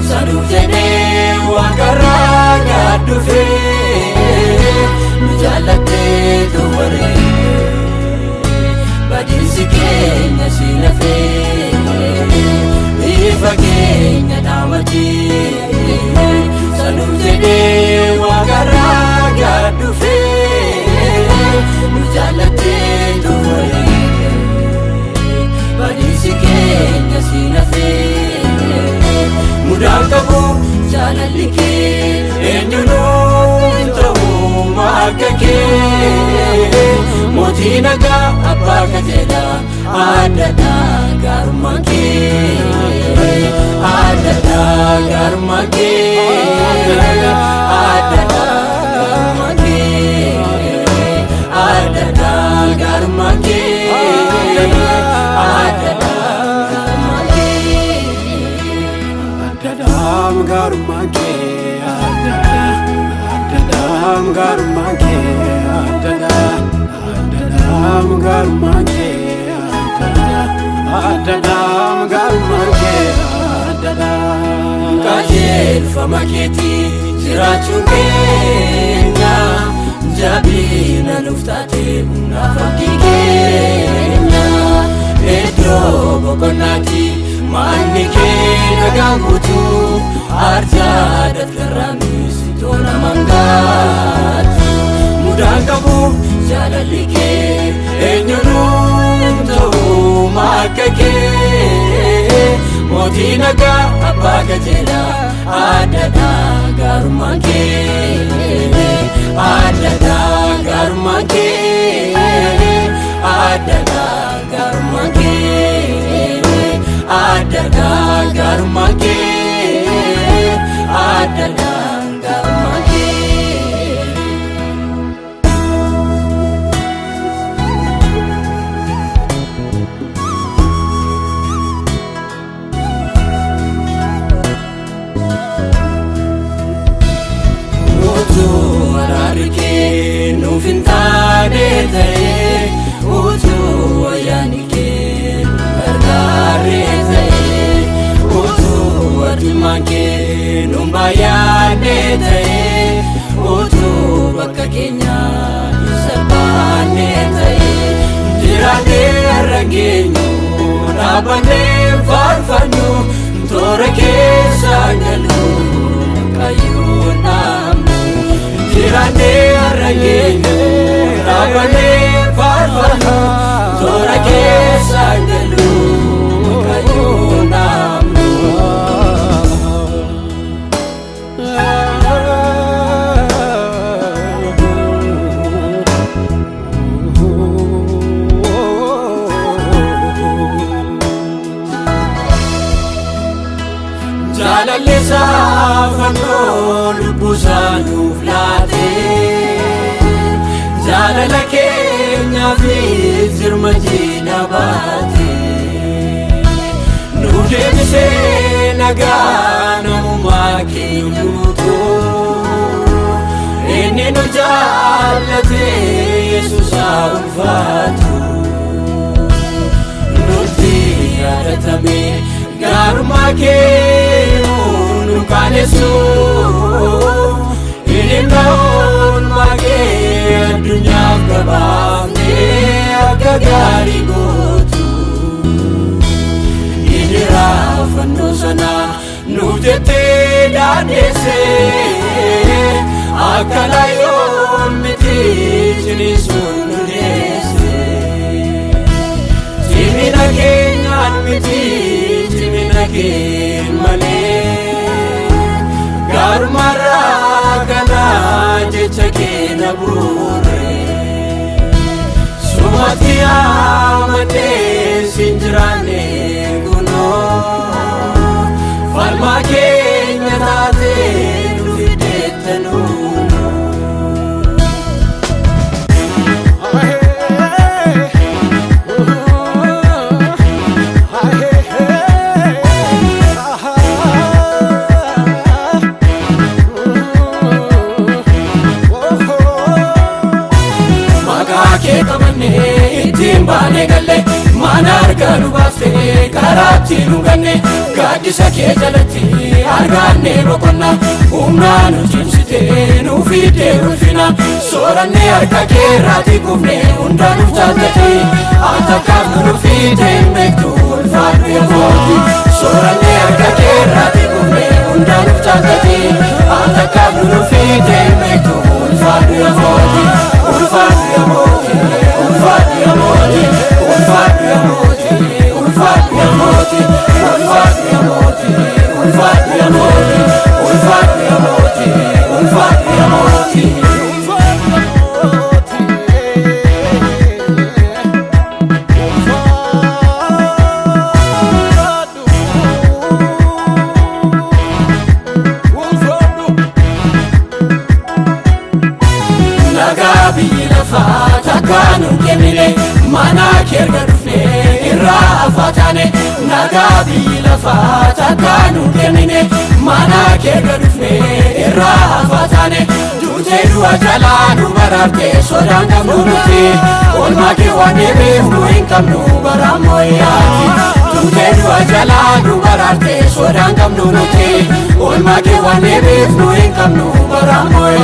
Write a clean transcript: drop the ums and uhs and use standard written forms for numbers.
Sanufene wakara gadufe nujalate tuware badisi kenya sinafe ifakenya namati sanufene wakara gadufe nujalate tuware badisi kenya sinafe Mudakabu jalalike enyunu intahu makake motinaga abakatela adada garmake adada garmake adada garmake adada garmake adada Adadam garmake, adadam garmake, adadam garmake, adadam garmake, adadam. Kajel famaketi zirachungenya, jabina luftate unafakikenya, edro bokonati. Manike nagamutu arjadat karamis tona mangatu mudakabu jalalike enyunu tahu makake motinaga abakatela adada garmake adada garmake adada garmake adada garmake adada garmake Utu ararike nufintane tae utu ayanike argare Manke numbayane tae utu bakka kenya sabane tae dirane rangenyu nabane farfanyu torake sangalu kayunamu dirane rangenyu nabane farfanyu torake sangalu kayunamu Jalalesa fano lubusanu flate Jalala kenya fi zirmajina bate Nudebise nagana umake nuto Inni nu jalate Yesusa ulfatu Nuti yadatame garmake nukanesu ilimnaun mage dunya gabamne agagari gotu idira fandosana nutete danese akalayo miti jinisunudese timina kenyan miti Kin male garmara kana jecha kena bure sumati amane sinjrane guno falma kenya tate nufidetanu jalatti nu ganne gaaddisa kee jalatti arganne boqonnaa humnaa nu cimsitee nu fiddee ulfina soorannee harka kee irraati kufne hundaa nuuf jaallate ati akkaaf nu fiddee hin beektu ulfaadhu yaa mootii soorannee harka kee irraati kufne hundaa nuuf jaallate ati akkaaf nu fiddee hin beektu ulfaadhu yaa mootii ulfaadhu yaa mootii ulfaadhu yaa mootii ulfaadhu yaa mootii ulfaadhu yaa mootii ulfaadhu yaa mootii ulfaadhu yaa mootii ulfaadhu yaa mootii ulfaadhu yaa mootii biyyi lafaa takkaa nu kennine mana kee erga dhufne irraa afaatane nagaa biyyi lafaa takkaa nu kennine mana kee erga dhufne irraa afaatane duutee du'a jalaa nu baraarte sodaan qabnu nuti oolmaa kee waan deebiif nu hin qabnu baraan moo'aati duutee du'a jalaa nu baraarte sodaan qabnu nuti oolmaa kee waan deebiif nu hin qabnu baraan moo'aati